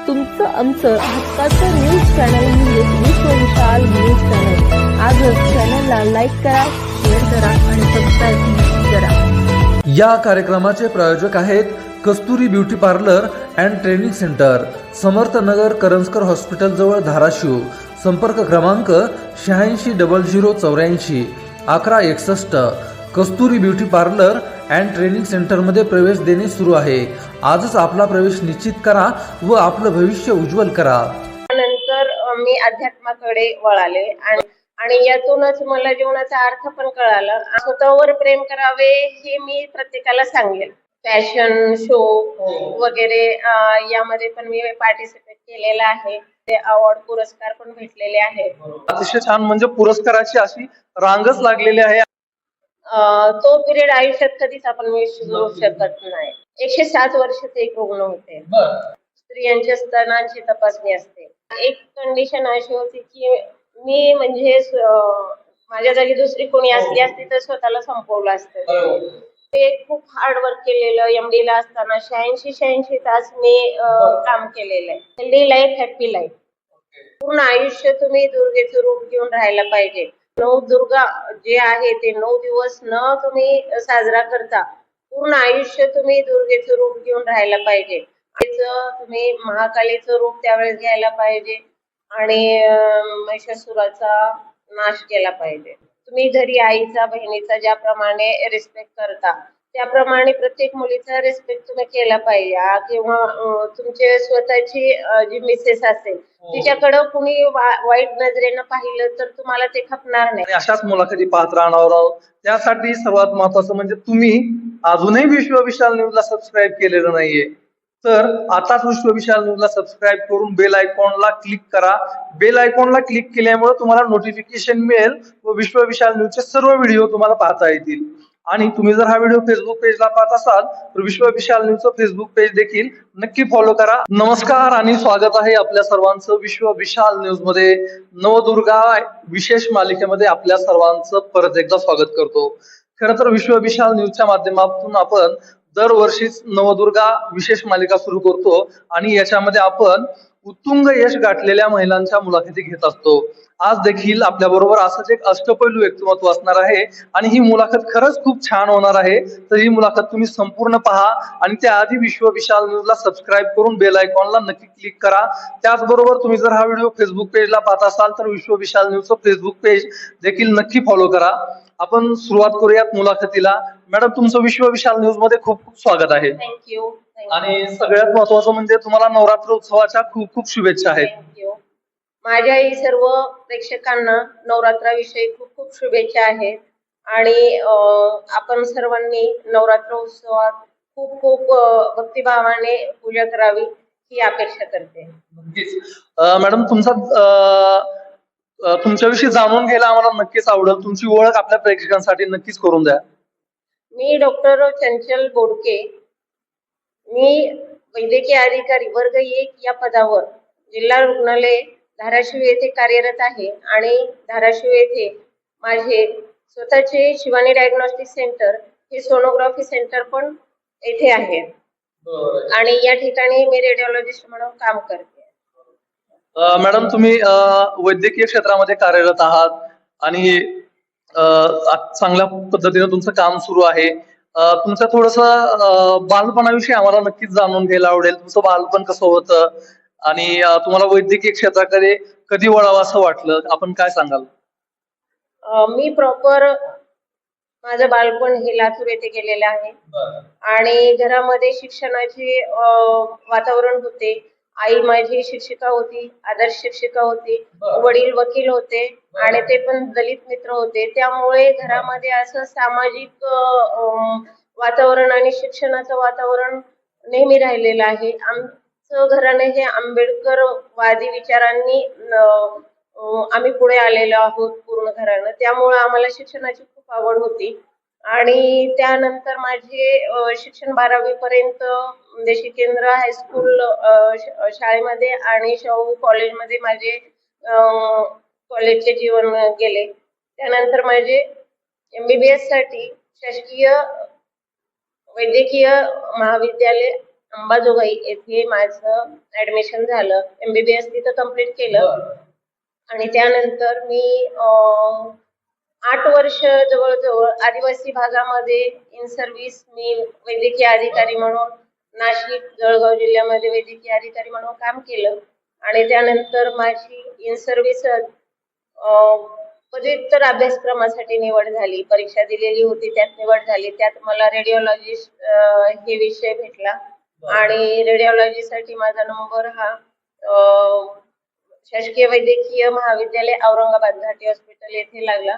तुमचं आमचं हक्काचं न्यूज चॅनल म्हणजे विश्व विशाल न्यूज चॅनल। आजच चॅनलला लाईक करा, शेअर करा आणि सबस्क्राईब करा। या कार्यक्रमाचे प्रायोजक आहेत Kasturi beauty parlour and training centre, Samarth Nagar, Karanjkar hospital जवळ, धाराशिव। संपर्क क्रमांक 860084 1161। Kasturi beauty parlour and training centre मध्ये प्रवेश देणे सुरू आहे। आजच आपला प्रवेश निश्चित करा व आपलं भविष्य उज्ज्वल करा। नंतर मी अध्यात्माकडे वळाले आणि यातूनच मला जीवनाचा अर्थ पण कळाला। स्वतःवर प्रेम करावे हे मी प्रत्येकाला सांगेन। फॅशन शो वगैरे यामध्ये पण मी पार्टिसिपेट केलेला आहे। ते अवॉर्ड पुरस्कार पण भेटलेले आहेत। अतिशय छान, म्हणजे पुरस्काराची अशी रांगच लागलेली आहे। तो पिरियड आयुष्यात कधीच आपण विसरू शकत नाही। 107 वर्षाचे एक रुग्ण होते। स्त्रियांच्या स्तनांची तपासणी असते। एक कंडिशन अशी होती की मी म्हणजे माझ्या जागी दुसरी कोणी असली असती तर स्वतःला संपवलं असतं। ते खूप हार्ड वर्क केलेलं। एमडी ला असताना 86 तास मी काम केलेलं आहे। Healthy life, happy life. पूर्ण आयुष्य तुम्ही दुर्गेचं रूप घेऊन राहायला पाहिजे। नवदुर्गा जे आहे ते 9 दिवस न तुम्ही साजरा करता पूर्ण आयुष्य तुम्ही दुर्गेचं रूप घेऊन राहायला पाहिजे। तुम्ही महाकालीचं रूप त्यावेळेस घ्यायला पाहिजे आणि महिषासुराचा नाश केला पाहिजे। तुम्ही घरी आईचा, बहिणीचा ज्याप्रमाणे रिस्पेक्ट करता त्याप्रमाणे प्रत्येक मुलीचा रिस्पेक्ट तुम्ही केला पाहिजे। किंवा तुमचे स्वतःची जी मिसेस असेल तिच्याकडे कुणी वाईट नजरेनं पाहिलं तर तुम्हाला ते खपणार नाही। अशाच मुलाखती पाहत राहणार आहोत। त्यासाठी सर्वात महत्वाचं म्हणजे तुम्ही अजूनही विश्व विशाल न्यूजला सबस्क्राईब केलेलं नाहीये तर आताच विश्व विशाल न्यूजला सबस्क्राईब करून बेल आयकॉनला क्लिक करा। बेल आयकॉनला क्लिक केल्यामुळे तुम्हाला नोटिफिकेशन मिळेल व विश्व विशाल न्यूजचे सर्व व्हिडिओ तुम्हाला पाहता येतील। आणि तुम्ही जर हा व्हिडिओ फेसबुक पेजला पाहत असाल तर विश्व विशाल न्यूजचं फेसबुक पेज देखील नक्की फॉलो करा। नमस्कार आणि स्वागत आहे आपल्या सर्वांचं विश्व विशाल न्यूज मध्ये। नवदुर्गा विशेष मालिकेमध्ये आपल्या सर्वांचं परत एकदा स्वागत करतो। खरं तर विश्व विशाल न्यूजच्या माध्यमातून आपण दरवर्षीच नवदुर्गा विशेष मालिका सुरू करतो आणि याच्यामध्ये आपण उत्तुंग यश गाठलेल्या महिलांच्या मुलाखती घेत असतो। आज देखील आपल्या बरोबर असंच एक अष्टपैलू व्यक्तिमत्व असणार आहे आणि ही मुलाखत खरंच खूप छान होणार आहे। तर ही मुलाखत तुम्ही संपूर्ण पहा आणि त्याआधी विश्व विशाल न्यूजला सबस्क्राईब करून बेल आयकॉनला नक्की क्लिक करा। त्याचबरोबर तुम्ही जर हा व्हिडिओ फेसबुक पेजला पाहत असाल तर विश्व विशाल न्यूजचं फेसबुक पेज देखील नक्की फॉलो करा। आपण सुरुवात करूयात मुलाखतीला। मॅडम, तुमचं विश्व विशाल न्यूज मध्ये खूप खूप स्वागत आहे। थँक्यू। आणि सगळ्यात महत्वाचं म्हणजे तुम्हाला नवरात्र उत्सवाच्या खूप खूप शुभेच्छा आहेत। थँक्यू। माझ्याही सर्व प्रेक्षकांना नवरात्राविषयी खूप खूप शुभेच्छा आहेत आणि आपण सर्वांनी नवरात्र उत्सवात खूप खूप भक्तिभावाने पूजा करावी ही अपेक्षा करते। नक्कीच। मॅडम, तुमच्याविषयी जाणून घ्यायला आम्हाला नक्कीच आवडेल। तुमची ओळख आपल्या प्रेक्षकांसाठी नक्कीच करून द्या। मी डॉक्टर चंचल बोडके। मी वैद्यकीय अधिकारी वर्ग 1 या पदावर जिल्हा रुग्णालय धाराशिव येथे कार्यरत आहे आणि धाराशिव येथे माझे स्वतःचे शिवानी डायग्नोस्टिक सेंटर हे सोनोग्राफी सेंटर पण येथे आहे आणि या ठिकाणी मी रेडिओलॉजिस्ट म्हणून काम करते। मॅडम, तुम्ही वैद्यकीय क्षेत्रामध्ये कार्यरत आहात आणि चांगल्या पद्धतीने तुमचं काम सुरू आहे। तुमचं थोडंसं बालपणाविषयी आम्हाला नक्कीच जाणून घ्यायला आवडेल। तुमचं बालपण कसं होतं आणि तुम्हाला वैद्यकीय क्षेत्राकडे कधी वळावं असं वाटलं, आपण काय सांगाल? मी प्रॉपर माझं बालपण हे लातूर येथे गेलेलं आहे आणि घरामध्ये शिक्षणाचे वातावरण होते। आई माझी शिक्षिका होती, आदर्श शिक्षिका होती। वडील वकील होते आणि ते पण दलित मित्र होते। त्यामुळे घरामध्ये असं सामाजिक वातावरण आणि शिक्षणाचं वातावरण नेहमी राहिलेलं आहे। आमचं घराणे हे आंबेडकरवादी विचारांनी आम्ही पुढे आलेलो आहोत पूर्ण घरानं। त्यामुळे आम्हाला शिक्षणाची खूप आवड होती आणि त्यानंतर माझे शिक्षण 12वी पर्यंत देशी केंद्र हायस्कूल शाळेमध्ये आणि शाहू कॉलेजमध्ये माझे कॉलेजचे जीवन गेले। त्यानंतर माझे MBBS साठी शासकीय वैद्यकीय महाविद्यालय अंबाजोगाई येथे माझं ऍडमिशन झालं. MBBS तिथं कम्प्लीट केलं आणि त्यानंतर मी 8 वर्ष जवळजवळ आदिवासी भागामध्ये इन सर्व्हिस मी वैद्यकीय अधिकारी म्हणून नाशिक, जळगाव जिल्ह्यामध्ये वैद्यकीय अधिकारी म्हणून काम केलं आणि त्यानंतर माझी इन सर्व्हिस पदव्युत्तर अभ्यासक्रमासाठी निवड झाली. परीक्षा दिलेली होती, त्यात निवड झाली. त्यात मला रेडिओलॉजिस्ट हे विषय भेटला आणि रेडिओलॉजीसाठी माझा नंबर हा शासकीय वैद्यकीय महाविद्यालय औरंगाबाद घाटी हॉस्पिटल येथे लागला.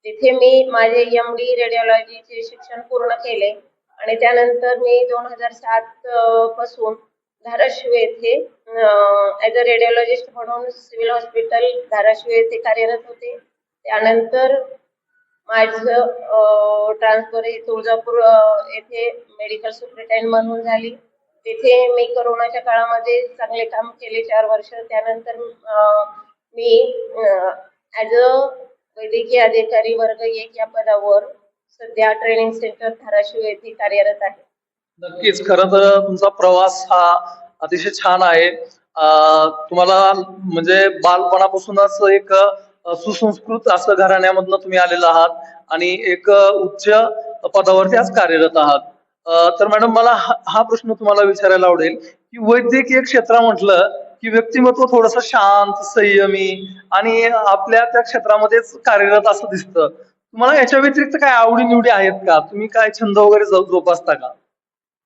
तिथे मी माझे MD रेडिओलॉजीचे शिक्षण पूर्ण केले आणि त्यानंतर मी 2007 पासून धाराशिव येथे ॲज अ रेडिओलॉजिस्ट म्हणून सिव्हिल हॉस्पिटल धाराशिव येथे कार्यरत होते. त्यानंतर माझं ट्रान्सफर हे तुळजापूर येथे मेडिकल सुपरिटेंडेंट म्हणून झाली. तिथे मी कोरोनाच्या काळामध्ये चांगले काम केले 4 वर्ष. त्यानंतर मी ॲज अ वैद्यकीय अधिकारी वर्ग 1 या पदावर सध्या ट्रेनिंग सेंटर धाराशिव येथे कार्यरत आहे. नक्कीच, खरं तर तुमचा प्रवास हा अतिशय छान आहे. तुम्हाला म्हणजे बालपणापासूनच एक सुसंस्कृत असं घराण्यामधनं तुम्ही आलेला आहात आणि एक उच्च पदावरती आज कार्यरत आहात. तर मॅडम, मला हा प्रश्न तुम्हाला विचारायला आवडेल की वैद्यकीय क्षेत्र म्हटलं की व्यक्तिमत्व थोडंसं शांत, संयमी आणि आपल्या त्या क्षेत्रामध्येच कार्यरत असं दिसतं. तुम्हाला याच्या व्यतिरिक्त काय आवडी निवडी आहेत का? तुम्ही काय छंद वगैरे जोपासता का?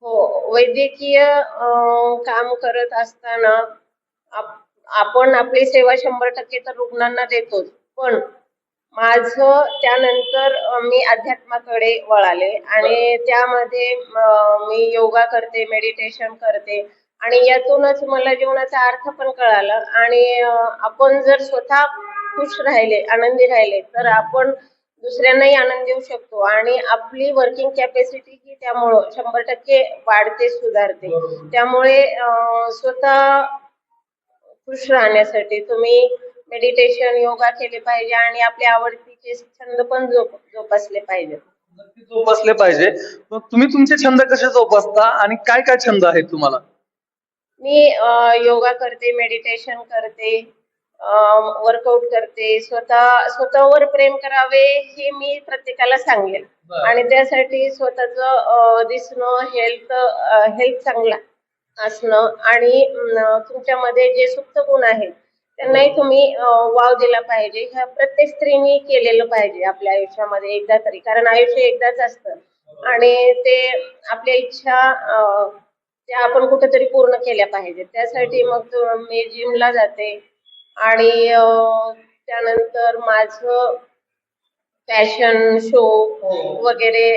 हो, वैद्यकीय काम करत असताना आपण आपली सेवा 100% तर रुग्णांना देतोच, पण माझं त्यानंतर मी अध्यात्माकडे वळाले आणि त्यामध्ये मी योगा करते, मेडिटेशन करते आणि यातूनच मला जीवनाचा अर्थ पण कळाला. आणि आपण जर स्वतः खुश राहिले, आनंदी राहिले, तर आपण दुसऱ्यांनाही आनंद देऊ शकतो आणि आपली वर्किंग कॅपॅसिटी ही त्यामुळं 100% वाढते, सुधारते. त्यामुळे स्वतः खुश राहण्यासाठी तुम्ही मेडिटेशन, योगा केले पाहिजे आणि आपल्या आवडतीचे छंद पण जोपासले पाहिजे. नक्की जोपासले पाहिजे. मग तुम्ही तुमचे छंद कसे जोपासता आणि काय काय छंद आहेत तुम्हाला? मी योगा करते, मेडिटेशन करते, वर्कआउट करते. स्वतःवर प्रेम करावे हे मी प्रत्येकाला सांगेन आणि त्यासाठी स्वतःचं दिसणं, हेल्थ चांगला असणं आणि तुमच्यामध्ये जे सुप्त गुण आहेत त्यांनाही तुम्ही वाव दिला पाहिजे. ह्या प्रत्येक स्त्रीने केलेलं पाहिजे आपल्या आयुष्यामध्ये एकदा तरी, कारण आयुष्य एकदाच असतं आणि ते आपल्या इच्छा त्या आपण कुठेतरी पूर्ण केल्या पाहिजेत. त्यासाठी मग मी जिमला जाते आणि त्यानंतर माझं फॅशन शो वगैरे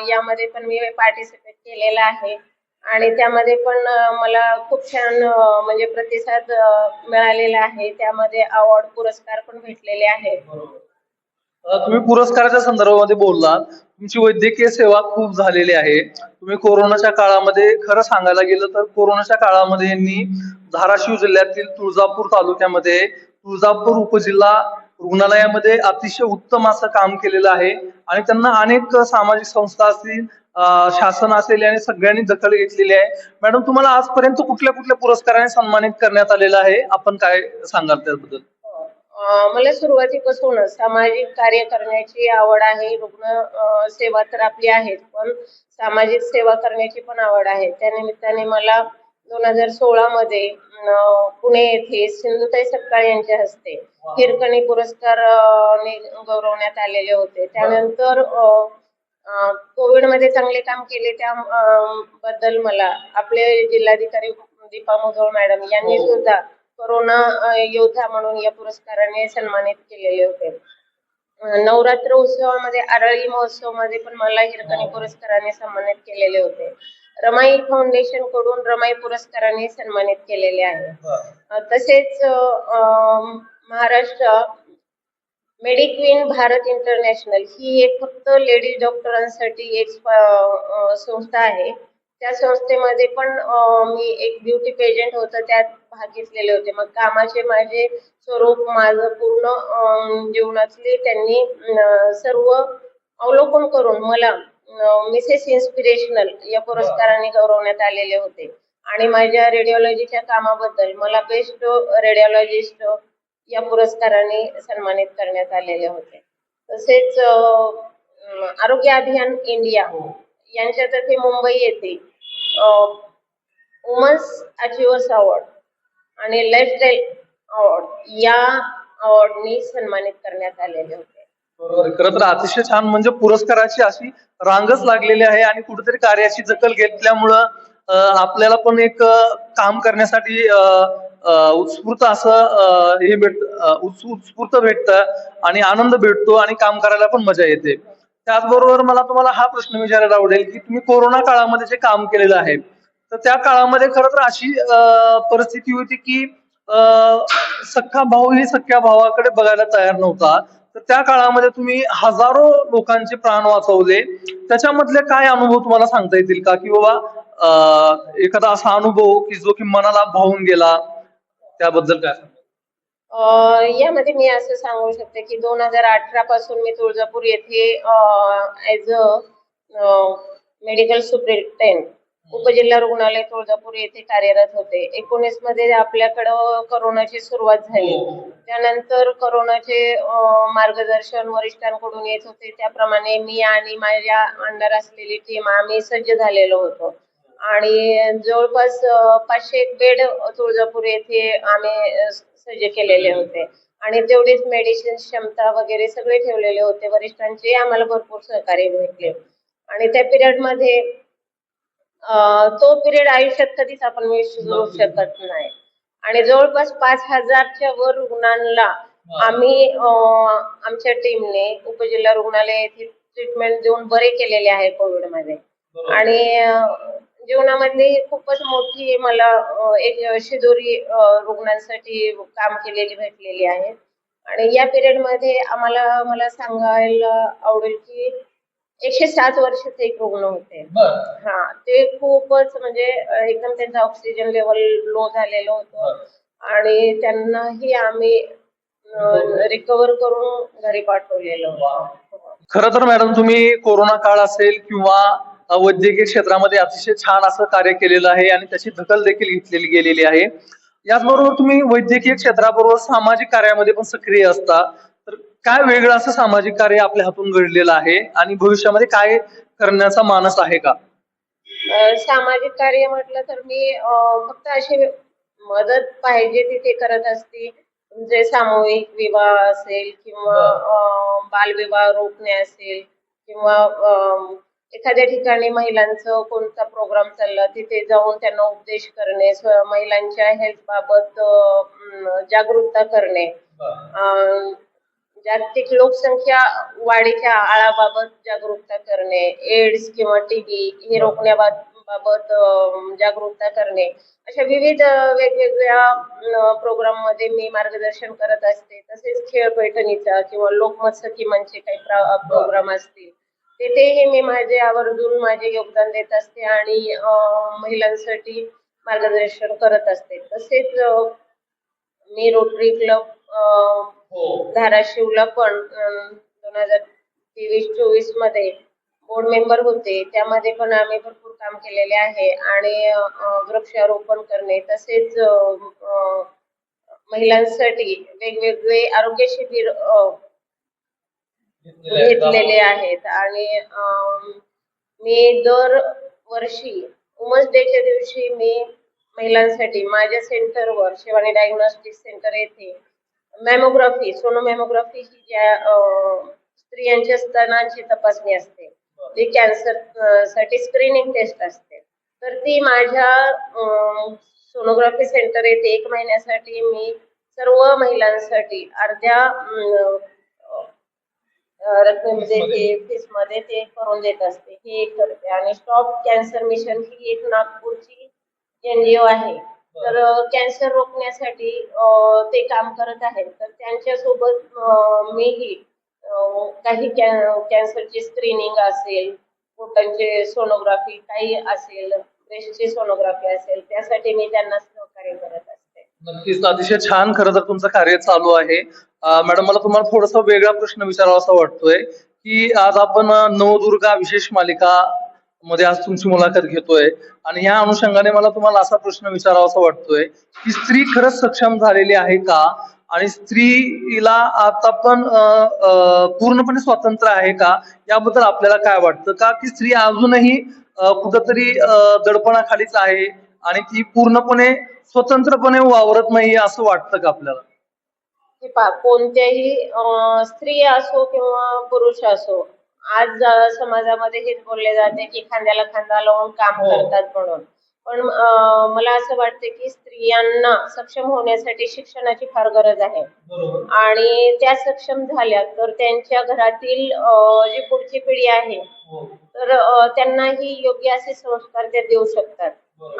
यामध्ये पण मी पार्टिसिपेट केलेला आहे आणि त्यामध्ये पण मला खूप छान म्हणजे प्रतिसाद मिळालेला आहे. त्यामध्ये अवॉर्ड, पुरस्कार पण भेटलेले आहेत. तुम्ही पुरस्काराच्या संदर्भामध्ये बोललात. तुमची वैद्यकीय सेवा खूप झालेली आहे. तुम्ही कोरोनाच्या काळामध्ये, खरं सांगायला गेलं तर कोरोनाच्या काळामध्ये यांनी धाराशिव जिल्ह्यातील तुळजापूर तालुक्यामध्ये तुळजापूर उपजिल्हा रुग्णालयामध्ये अतिशय उत्तम असं काम केलेलं आहे आणि त्यांना अनेक सामाजिक संस्था असतील, शासन असेल आणि सगळ्यांनी दखल घेतलेली आहे. मॅडम, तुम्हाला आजपर्यंत कुठल्या कुठल्या पुरस्काराने सन्मानित करण्यात आलेलं आहे? आपण काय सांगाल त्याबद्दल? मला सुरुवातीपासूनच सामाजिक कार्य करण्याची आवड आहे. रुग्ण सेवा तर आपली आहेच, पण सामाजिक सेवा करण्याची पण आवड आहे. त्या निमित्ताने मला 2016 मध्ये पुणे येथे सिंधुताई सपकाळ यांच्या हस्ते हिरकणी पुरस्कार गौरवण्यात आलेले होते. त्यानंतर कोविडमध्ये चांगले काम केले त्याबद्दल मला आपले जिल्हाधिकारी दीपा मुधोळ मॅडम यांनी सुद्धा कोरोना योद्धा म्हणून या पुरस्काराने सन्मानित केलेले होते. नवरात्र उत्सवामध्ये, आरळी महोत्सवामध्ये पण मला हिरकणी पुरस्काराने सन्मानित केलेले होते. रमाई फाउंडेशन कडून रमाई पुरस्काराने सन्मानित केलेले आहे. तसेच महाराष्ट्र मेडिक्वीन भारत इंटरनॅशनल ही एक फक्त लेडीज डॉक्टरांसाठी एक संस्था आहे. त्या संस्थेमध्ये पण मी एक ब्युटी पेजंट होतं, त्यात भाग घेतलेले होते. मग कामाचे माझे स्वरूप, माझं पूर्ण जीवनातले त्यांनी सर्व अवलोकन करून मला मिसेस इन्स्पिरेशनल या पुरस्काराने गौरवण्यात आलेले होते. आणि माझ्या रेडिओलॉजीच्या कामाबद्दल मला बेस्ट रेडिओलॉजिस्ट या पुरस्काराने सन्मानित करण्यात आलेले होते. तसेच आरोग्य अभियान इंडिया यांच्यातर्फे मुंबई येथे वुमन्स अचिव्हर्स अवॉर्ड आणि लाईफस्टाईल अवॉर्ड या अवॉर्डनी सन्मानित करण्यात आलेले होते. बरोबर. खरं तर अतिशय छान, म्हणजे पुरस्काराची अशी रांगच लागलेली आहे आणि कुठेतरी कार्याची दखल घेतल्यामुळं आपल्याला पण एक काम करण्यासाठी उत्स्फूर्त असं हे उत्स्फूर्त भेटतं आणि आनंद भेटतो आणि काम करायला पण मजा येते. त्याचबरोबर मला तुम्हाला हा प्रश्न विचारायला आवडेल की तुम्ही कोरोना काळामध्ये जे काम केलेलं आहे, तर त्या काळामध्ये खरं तर अशी परिस्थिती होती की सख्खा भाऊही सख्या भावाकडे बघायला तयार नव्हता. तर त्या काळामध्ये तुम्ही हजारो लोकांचे प्राण वाचवले. त्याच्यामधले काय अनुभव तुम्हाला सांगता येतील का, की बाबा एखादा असा अनुभव की जो की मनाला भावून गेला, त्याबद्दल काय? यामध्ये मी असं सांगू शकते की 2018 पासून मी तुळजापूर येथे ऍज अ मेडिकल सुपरिटेंडेंट उपजिल्हा रुग्णालय तुळजापूर येथे कार्यरत होते. 19 मध्ये आपल्याकडं करोनाची सुरुवात झाली. त्यानंतर करोनाचे मार्गदर्शन वरिष्ठांकडून येत होते. त्याप्रमाणे मी आणि माझ्या अंडर असलेली टीम आम्ही सज्ज झालेलो होतो आणि जवळपास 500 बेड तुळजापूर येथे आम्ही सज्ज केलेले होते आणि तेवढीच मेडिसिन क्षमता वगैरे सगळे ठेवलेले होते. वरिष्ठांचे आम्हाला भरपूर सहकार्य भेटले आणि त्या पिरियड मध्ये तो पिरियड आयुष्यात कधीच आपण विसरू शकत नाही आणि जवळपास 5000च्या वर रुग्णांना आम्ही आमच्या टीमने उपजिल्हा रुग्णालय येथे ट्रीटमेंट देऊन बरे केलेले आहे कोविड मध्ये. आणि जीवनामधली खूपच मोठी मला एक शिदोरी रुग्णांसाठी काम केलेली भेटलेली आहे आणि या पिरियड मध्ये मला सांगायला आवडेल की 107 वर्षाचे एक रुग्ण होते. हा, ते खूपच म्हणजे एकदम त्यांचा ऑक्सिजन लेवल लो झालेलं होतं आणि त्यांनाही आम्ही रिकव्हर करून घरी पाठवलेलं होतं. खरं तर मॅडम, तुम्ही कोरोना काळ असेल किंवा वैद्यकीय क्षेत्रामध्ये अतिशय छान असं कार्य केलेलं आहे आणि त्याची दखल देखील घेतलेली गेलेली आहे. याचबरोबर तुम्ही वैद्यकीय क्षेत्राबरोबर सामाजिक कार्यामध्ये पण सक्रिय असता. तर काय वेगळं असं सामाजिक कार्य आपल्या हातून घडलेलं आहे आणि भविष्यामध्ये काय करण्याचा मानस आहे का? सामाजिक कार्य म्हटलं तर मी फक्त अशी मदत पाहिजे तिथे करत असते. जे सामूहिक विवाह असेल किंवा बालविवाह रोखणे असेल किंवा एखाद्या ठिकाणी महिलांचं कोणता प्रोग्राम चालला तिथे जाऊन त्यांना उपदेश करणे, महिलांच्या हेल्थ बाबत जागरूकता करणे, जागतिक लोकसंख्या वाढीच्या आळाबाबत जागरूकता करणे, एड्स किंवा टीबी हे रोखण्याबाबत जागरूकता करणे, अशा विविध वेगवेगळ्या प्रोग्राम मध्ये मी मार्गदर्शन करत असते. तसेच खेळ पैठणीचा किंवा लोकमत सखी मंचचे काही प्रोग्राम असतील तेथेही मी माझे योगदान देत असते आणि महिलांसाठी मार्गदर्शन करत असते. तसेच मी रोटरी क्लब धाराशिवला पण 2023-24 मध्ये बोर्ड मेंबर होते. त्यामध्ये पण आम्ही भरपूर काम केलेले आहे आणि वृक्षारोपण करणे तसेच महिलांसाठी वेगवेगळे आरोग्य शिबिर घेतलेले आहेत. आणि मी दरवर्षी वुमन्स डेच्या दिवशी मी महिलांसाठी माझ्या सेंटरवर शिवानी डायग्नोस्टिक सेंटर येथे मॅमोग्राफी सोनोमॅमोग्राफी ही ज्या स्त्रियांच्या स्तनांची तपासणी असते, ती कॅन्सर साठी स्क्रीनिंग टेस्ट असते, तर ती माझ्या सोनोग्राफी सेंटर येथे 1 महिन्यासाठी मी सर्व महिलांसाठी अर्ध्या रकमेमध्ये फीस मध्ये ते करून देत असते. हे एक करते. आणि स्टॉप कॅन्सर मिशन ही एक नागपूरची NGO आहे, तर कॅन्सर रोखण्यासाठी ते काम करत आहेत. तर त्यांच्यासोबत मीही काही कॅन्सरची स्क्रीनिंग असेल, पोटांची सोनोग्राफी काही असेल, ब्रेस्टची सोनोग्राफी असेल, त्यासाठी मी त्यांना सहकार्य करत असते. नक्कीच, अतिशय छान खरं तर तुमचं कार्य चालू आहे. मॅडम, मला तुम्हाला थोडासा वेगळा प्रश्न विचारावा असा वाटतोय की आज आपण नवदुर्गा विशेष मालिका मध्ये आज तुमची मुलाखत घेतोय आणि या अनुषंगाने मला तुम्हाला असा प्रश्न विचारावासा वाटतोय की स्त्री खरंच सक्षम झालेली आहे का आणि स्त्रीला आता पण पूर्णपणे स्वातंत्र्य आहे का याबद्दल आपल्याला काय वाटतं का की स्त्री अजूनही कुठंतरी दडपणाखालीच आहे आणि ती पूर्णपणे स्वतंत्रपणे वावरत नाही असं वाटतं का आपल्याला? हे पहा, कोणत्याही स्त्री असो किंवा पुरुष असो, आज समाजामध्ये हेच बोलले जाते की खांद्याला खांदा लावून काम करतात म्हणून. पण मला असं वाटतं की स्त्रियांना सक्षम होण्यासाठी शिक्षणाची फार गरज आहे आणि त्या सक्षम झाल्या तर त्यांच्या घरातील जी पुढची पिढी आहे तर त्यांनाही योग्य असे संस्कार ते देऊ शकतात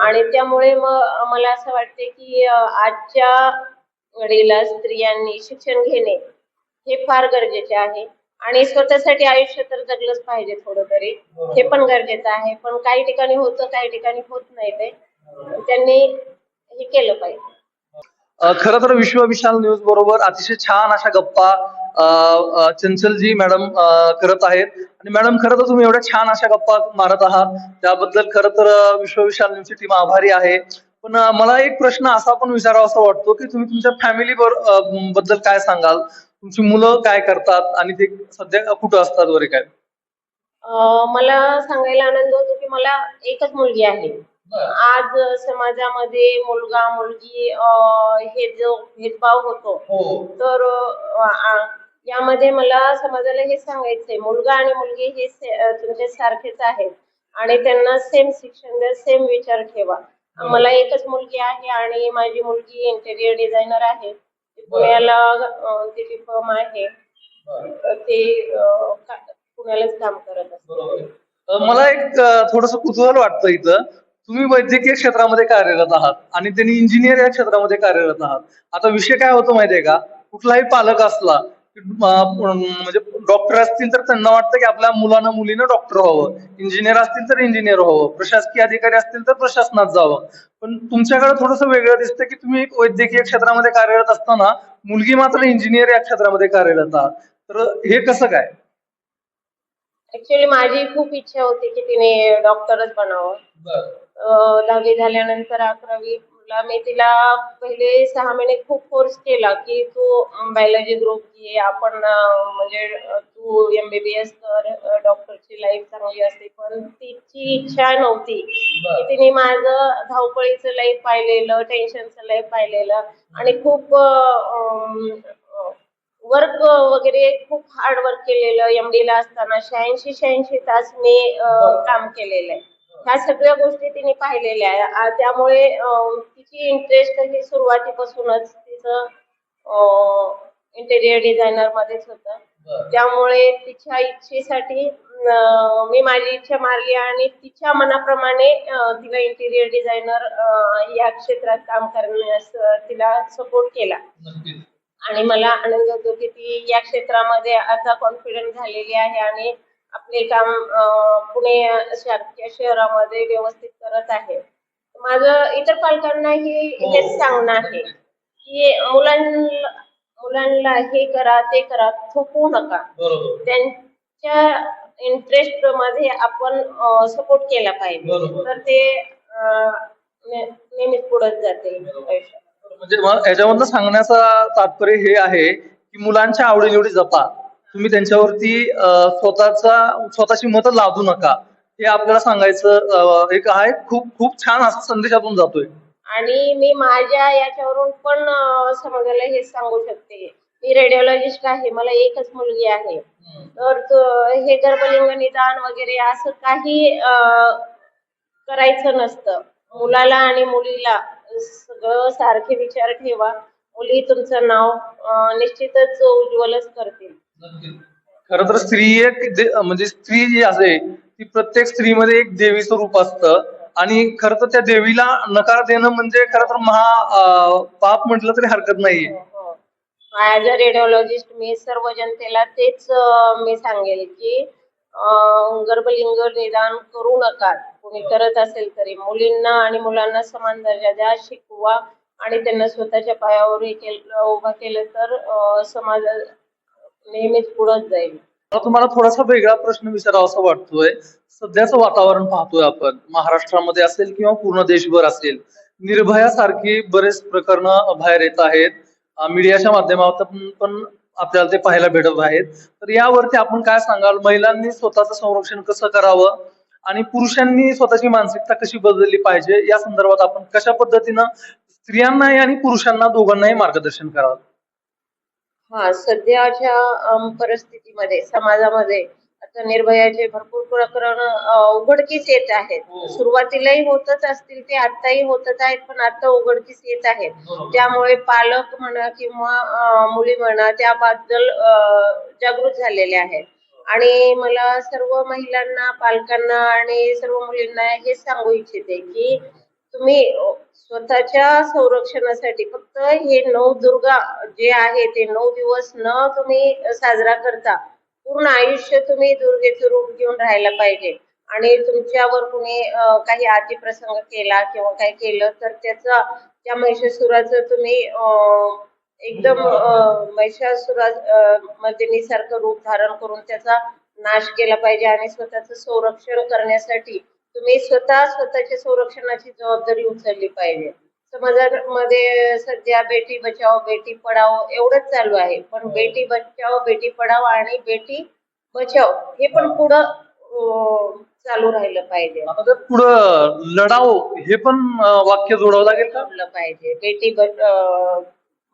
आणि त्यामुळे मग मला असं वाटते की आजच्या घडीला स्त्रियांनी शिक्षण घेणे हे फार गरजेचे आहे आणि स्वतःसाठी आयुष्य तर जगलंच पाहिजे थोडं तरी, हे पण गरजेचं आहे. पण काही ठिकाणी होतं, काही ठिकाणी होत नाही. ते त्यांनी हे केलं पाहिजे. खरं तर विश्व विशाल न्यूज बरोबर अतिशय छान अशा गप्पा चंचलजी मॅडम करत आहेत आणि मॅडम खरं तर तुम्ही एवढ्या छान अशा गप्पा मारत आहात त्याबद्दल खरं तर विश्व विशाल न्यूजची टीम आभारी आहे. पण मला एक प्रश्न असा पण विचारावासा वाटतो की तुम्ही तुमच्या फॅमिली बद्दल काय सांगाल? तुमची मुलं काय करतात आणि ते सध्या कुठं असतात वगैरे काय? मला सांगायला आनंद होतो की मला एकच मुलगी आहे. आज समाजामध्ये मुलगा मुलगी हे जो भेदभाव होतो तर यामध्ये मला समाजाला हे सांगायचंय, मुलगा आणि मुलगी हे तुमच्या सारखेच आहेत आणि त्यांना सेम शिक्षण द्या, सेम विचार ठेवा. मला एकच मुलगी आहे आणि माझी मुलगी इंटेरियर डिझायनर आहे. पुण्याला तिची फर्म आहे, ते पुण्यालाच काम करत असते. मला एक थोडस कुतूहल वाटतं इथं, तुम्ही वैद्यकीय क्षेत्रामध्ये कार्यरत आहात आणि त्यांनी इंजिनियर या क्षेत्रामध्ये कार्यरत आहात. आता विषय काय होतो माहितीये का, कुठलाही पालक असला म्हणजे डॉक्टर असतील तर त्यांना वाटतं की आपल्या मुलानं मुलीनं डॉक्टर व्हावं, इंजिनियर असतील तर इंजिनियर व्हावं, प्रशासकीय अधिकारी असतील तर प्रशासनात जावं. पण तुमच्याकडे थोडंसं वेगळं दिसतं की तुम्ही एक वैद्यकीय क्षेत्रामध्ये कार्यरत असताना मुलगी मात्र इंजिनियर या क्षेत्रामध्ये कार्यरत आहात. तर हे कसं काय? ऍक्च्युअली माझी खूप इच्छा होती की तिने डॉक्टरच बनावं. 10वी झाल्यानंतर 11वीला मी तिला पहिले 6 महिने खूप फोर्स केला की तू बायोलॉजी ग्रुप घे, आपण म्हणजे तू MBBS कर, डॉक्टरची लाईफ चांगली असते. पण तिची इच्छा नव्हती. तिने माझं धावपळीचं लाईफ पाहिलेलं, टेन्शनचं लाईफ पाहिलेलं आणि खूप वर्क वगैरे खूप हार्ड वर्क केलेलं. MD ला असताना 86 तास मी काम केलेलं आहे. ह्या सगळ्या गोष्टी तिने पाहिलेल्या आहे. त्यामुळे तिची इंटरेस्ट ही सुरुवातीपासूनच तिचं इंटेरियर डिझायनर मध्येच होतं. त्यामुळे तिच्या इच्छेसाठी मी माझी इच्छा मारली आणि तिच्या मनाप्रमाणे तिला इंटेरियर डिझायनर या क्षेत्रात काम करण्यास तिला सपोर्ट केला आणि मला आनंद होतो की ती या क्षेत्रामध्ये आता कॉन्फिडंट झालेली आहे आणि आपले काम पुणे सारख्या शहरामध्ये व्यवस्थित करत आहे. माझं इतर पालकांनाही हेच सांगणं आहे की मुलांना हे करा ते करा थोपवू नका. त्यांच्या इंटरेस्ट मध्ये आपण सपोर्ट केला पाहिजे, तर ते नेहमीच पुढे जातील आयुष्यात. म्हणजे याच्यामधलं सांगण्याचं तात्पर्य हे आहे की मुलांच्या आवडीनिवडी जपा, तुम्ही त्यांच्यावरती स्वतःची मतं लादू नका, हे आपल्याला सांगायचं एक आहे. खूप खूप छान असा संदेशातून जातोय. आणि मी माझ्या याच्यावरून पण समाजाला हे सांगू शकते, मी रेडिओलॉजिस्ट आहे, मला एकच मुलगी आहे. तर हे गर्भलिंग निदान वगैरे असं काही करायचं नसतं. मुलाला आणि मुलीला सगळं सारखे विचार ठेवा. मुली तुमचं नाव निश्चितच उज्ज्वलच करतील. खर तर स्त्री एक म्हणजे स्त्री जी आहे ती प्रत्येक स्त्रीमध्ये एक देवीचं रूप असतं आणि खर तर त्या देवीला नकार देणं म्हणजे खरं तर पाप म्हटलं तरी हरकत नाहीये. ऍज अ रेडिओलॉजिस्ट मी सर्व जनतेला तेच मी सांगेल की गर्भलिंग निदान करू नका. कोणी करत असेल तरी मुलींना आणि मुलांना समान दर्जा द्या, शिकवा आणि त्यांना स्वतःच्या पायावर उभा केलं तर समाज नेहमीच पुढेच जाईल. मला तुम्हाला थोडासा वेगळा प्रश्न विचारावा असं वाटतोय. सध्याचं वातावरण पाहतोय आपण महाराष्ट्रामध्ये असेल किंवा पूर्ण देशभर असेल, निर्भया सारखी बरेच प्रकरण बाहेर येत आहेत. मीडियाच्या माध्यमातून पण आपल्याला ते पाहायला भेटत आहेत. तर यावरती आपण काय सांगाल? महिलांनी स्वतःचं संरक्षण कसं करावं आणि पुरुषांनी स्वतःची मानसिकता कशी बदलली पाहिजे, या संदर्भात आपण कशा पद्धतीनं स्त्रियांनाही आणि पुरुषांना दोघांनाही मार्गदर्शन करावं? हा, सध्याच्या परिस्थितीमध्ये समाजामध्ये आता निर्भयाचे भरपूर प्रकरण उघडकीस येत आहेत. सुरुवातीलाही होतच असतील, ते आताही होतच आहेत, पण आता उघडकीस येत आहेत. त्यामुळे पालक म्हणा किंवा मुली म्हणा त्याबद्दल जागृत झालेले आहेत. आणि मला सर्व महिलांना, पालकांना आणि सर्व मुलींना हे सांगू इच्छिते की तुम्ही स्वतःच्या संरक्षणासाठी फक्त हे नवदुर्गा जे आहे ते 9 दिवस न तुम्ही साजरा करता पूर्ण आयुष्य तुम्ही दुर्गेचं रूप घेऊन राहायला पाहिजे. आणि तुमच्यावर कुणी काही अतिप्रसंग केला किंवा काय केलं तर त्याचा त्या महिषासुराचं तुम्ही एकदम मर्दिनीसारखं रूप धारण करून त्याचा नाश केला पाहिजे. आणि स्वतःचं संरक्षण करण्यासाठी तुम्ही स्वतःच्या संरक्षणाची जबाबदारी उचलली पाहिजे. समाजामध्ये सध्या बेटी बचाओ बेटी पढाओ एवढंच चालू आहे, पण बेटी बचाओ बेटी पढाओ आणि बेटी बचाओ हे पण पुढं चालू राहिलं पाहिजे. आता जर पुढं लढाओ हे पण वाक्य जोडावं लागेल का? जोडलं पाहिजे.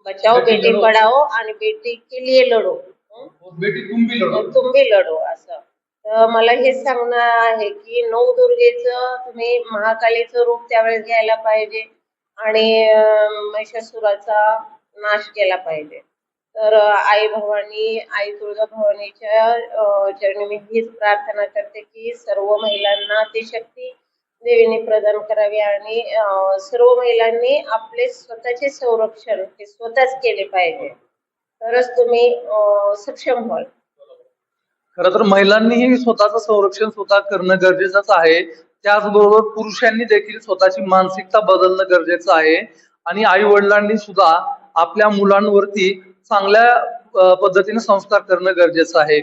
बचाओ बेटी पढाओ आणि बेटी के लिए लढो, बेटी तुम भी लढो असं. तर मला हेच सांगणं आहे की नवदुर्गेचं तुम्ही महाकालीचं रूप त्यावेळेस घ्यायला पाहिजे आणि महिषासुराचा नाश केला पाहिजे. तर आई भवानी, आई तुळजाभवानीच्या चरणी मी हीच प्रार्थना करते की सर्व महिलांना ती शक्ती देवीने प्रदान करावी आणि सर्व महिलांनी आपले स्वतःचे संरक्षण हे स्वतःच केले पाहिजे, तरच तुम्ही सक्षम व्हाल. खरं तर महिलांनीही स्वतःचं संरक्षण स्वतः करणं गरजेचंच आहे. त्याचबरोबर पुरुषांनी देखील स्वतःची मानसिकता बदलणं गरजेचं आहे. आणि आई वडिलांनी सुद्धा आपल्या मुलांवरती चांगल्या पद्धतीने संस्कार करणं गरजेचं आहे.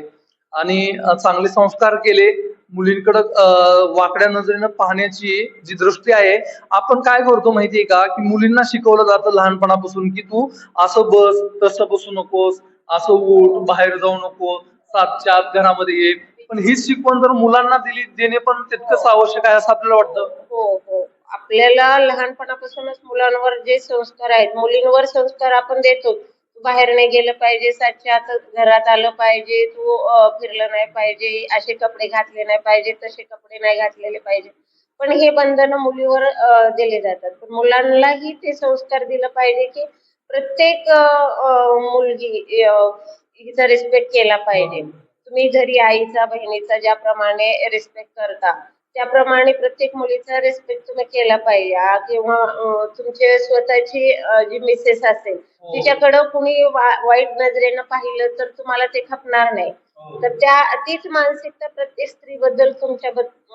आणि चांगले संस्कार केले, मुलींकडं वाकड्या नजरेनं पाहण्याची जी दृष्टी आहे, आपण काय करतो माहितीये का, की मुलींना शिकवलं जातं लहानपणापासून की तू असं बस, तसं बसू नकोस, असं उठ, बाहेर जाऊ नको, 7च्या आत घरामध्ये ये. पण हीच शिकवण जर मुलांना देणे पण तितकंच आवश्यक आहे असं आपल्याला वाटतं. हो, आपल्याला लहानपणापासूनच मुलांवर जे संस्कार आहेत, मुलींवर संस्कार आपण देतो. तू बाहेर नाही गेलं पाहिजे, 7च्या आत घरात आलं पाहिजे, तू फिरलं नाही पाहिजे, असे कपडे घातले नाही पाहिजे, तसे कपडे नाही घातलेले पाहिजे. पण हे बंधन मुलीवर दिले जातात. पण मुलांनाही ते संस्कार दिलं पाहिजे की प्रत्येक मुलगी हिचा रिस्पेक्ट केला पाहिजे. तुम्ही घरी आईचा, बहिणीचा ज्याप्रमाणे रिस्पेक्ट करता त्याप्रमाणे प्रत्येक मुलीचा रिस्पेक्ट तुम्ही केला पाहिजे. किंवा तुमचे स्वतःची जी मिसेस असेल तिच्याकडं कुणी वाईट नजरेनं पाहिलं तर तुम्हाला ते खपणार नाही. तर तीच मानसिकता प्रत्येक स्त्रीबद्दल तुमच्या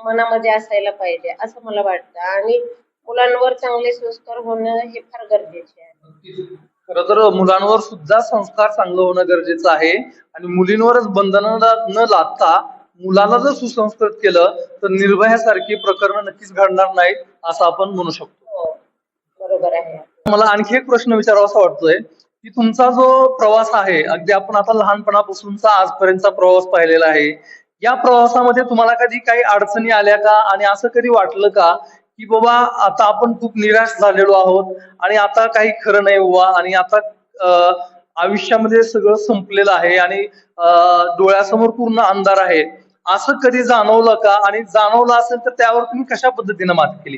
मनामध्ये असायला पाहिजे असं मला वाटतं. आणि मुलांवर चांगले संस्कार होणं हे फार गरजेचे आहे. खरं तर मुलांवर सुद्धा संस्कार चांगलं होणं गरजेचं आहे. आणि मुलींवरच बंधनं न लादता मुलाला जर सुसंस्कृत केलं तर निर्भयासारखी प्रकरणं नक्कीच घडणार नाहीत असं आपण म्हणू शकतो. हो, बरोबर आहे. मला आणखी एक प्रश्न विचारावासा वाटतोय की तुमचा जो प्रवास आहे, अगदी आपण आता लहानपणापासूनचा आजपर्यंतचा प्रवास पाहिलेला आहे, या प्रवासामध्ये तुम्हाला कधी काही अडचणी आल्या का? आणि असं कधी वाटलं का की बाबा आता आपण खूप निराश झालेलो आहोत आणि आता काही खरं नाही बाबा, आणि आता आयुष्यामध्ये सगळं संपलेलं आहे आणि डोळ्यासमोर पूर्ण अंधार आहे, असं कधी जाणवलं का? आणि जाणवलं असेल तर त्यावर तुम्ही कशा पद्धतीने मात केली?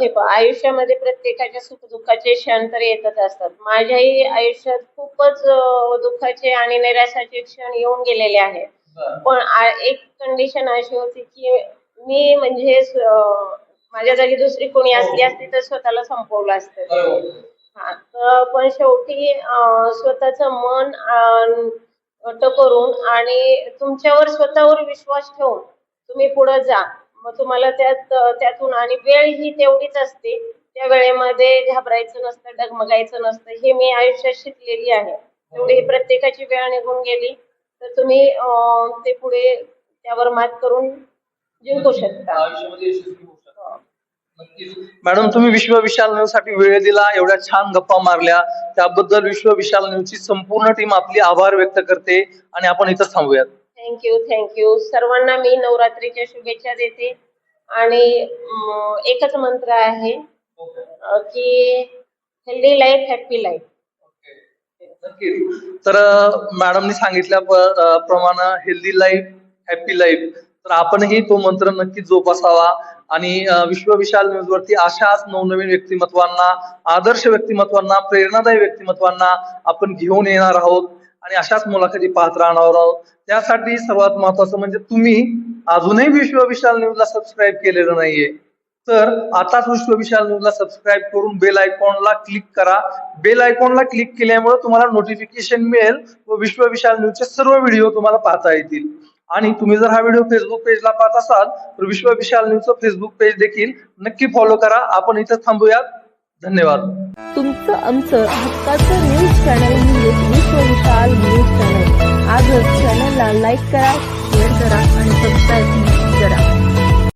हे आयुष्यामध्ये प्रत्येकाच्या सुखदुःखाचे क्षण तर येतच असतात. माझ्याही आयुष्यात खूपच दुःखाचे आणि निराशाचे क्षण येऊन गेलेले आहेत. पण एक कंडिशन अशी होती की मी म्हणजे माझ्या जागी दुसरी कोणी असली असती तर स्वतःला संपवलं असतं. पण शेवटी स्वतःचं मन घट्ट करून आणि तुमच्यावर स्वतःवर विश्वास ठेवून तुम्ही पुढे जा. मग तुम्हाला त्यातून आणि वेळ ही तेवढीच असते, त्या वेळेमध्ये घाबरायचं नसतं, डगमगायचं नसतं. हे मी आयुष्यात शिकलेली आहे. तेवढी प्रत्येकाची वेळ निघून गेली तर तुम्ही ते पुढे त्यावर मात करून जिंकू शकता. मॅडम, तुम्ही विश्व विशाल न्यूज साठी वेळ दिला, एवढ्या छान गप्पा मारल्या, त्याबद्दल विश्व विशाल न्यूजची संपूर्ण टीम आपली आभार व्यक्त करते आणि आपण इथं थांबूयात. थँक्यू. सर्वांना मी नवरात्रीच्या शुभेच्छा देते आणि एकच मंत्र आहे की हेल्दी लाईफ हॅपी लाईफ. तर मॅडमनी सांगितल्या प्रमाणे हेल्दी लाईफ हॅपी लाईफ, तर आपणही तो मंत्र नक्की जोपासावा आणि विश्व विशाल न्यूज वरती अशाच नवनवीन व्यक्तिमत्वांना, आदर्श व्यक्तिमत्वांना, प्रेरणादायी व्यक्तिमत्वांना आपण घेऊन येणार आहोत आणि अशाच मुलाखती पाहत राहणार आहोत. त्यासाठी सर्वात महत्वाचं म्हणजे तुम्ही अजूनही विश्व विशाल न्यूजला सबस्क्राईब केलेलं नाहीये, तर आताच विश्व विशाल न्यूजला सबस्क्राईब करून बेल आयकॉनला क्लिक करा. बेल आयकॉनला क्लिक केल्यामुळे तुम्हाला नोटिफिकेशन मिळेल व विश्व विशाल न्यूजचे सर्व व्हिडिओ तुम्हाला पाहता येतील. आणि तुम्ही जर हा व्हिडिओ फेसबुक पेजला पाहत असाल तर विश्व विशाल न्यूजचं फेसबुक पेज देखील नक्की फॉलो करा. आपण इथं थांबूयात. धन्यवाद. तुमचं आमचं हक्काचं न्यूज चॅनल म्हणजे विश्व विशाल न्यूज चॅनल. आजच चॅनलला लाईक करा, शेअर करा आणि सबस्क्राईब करा.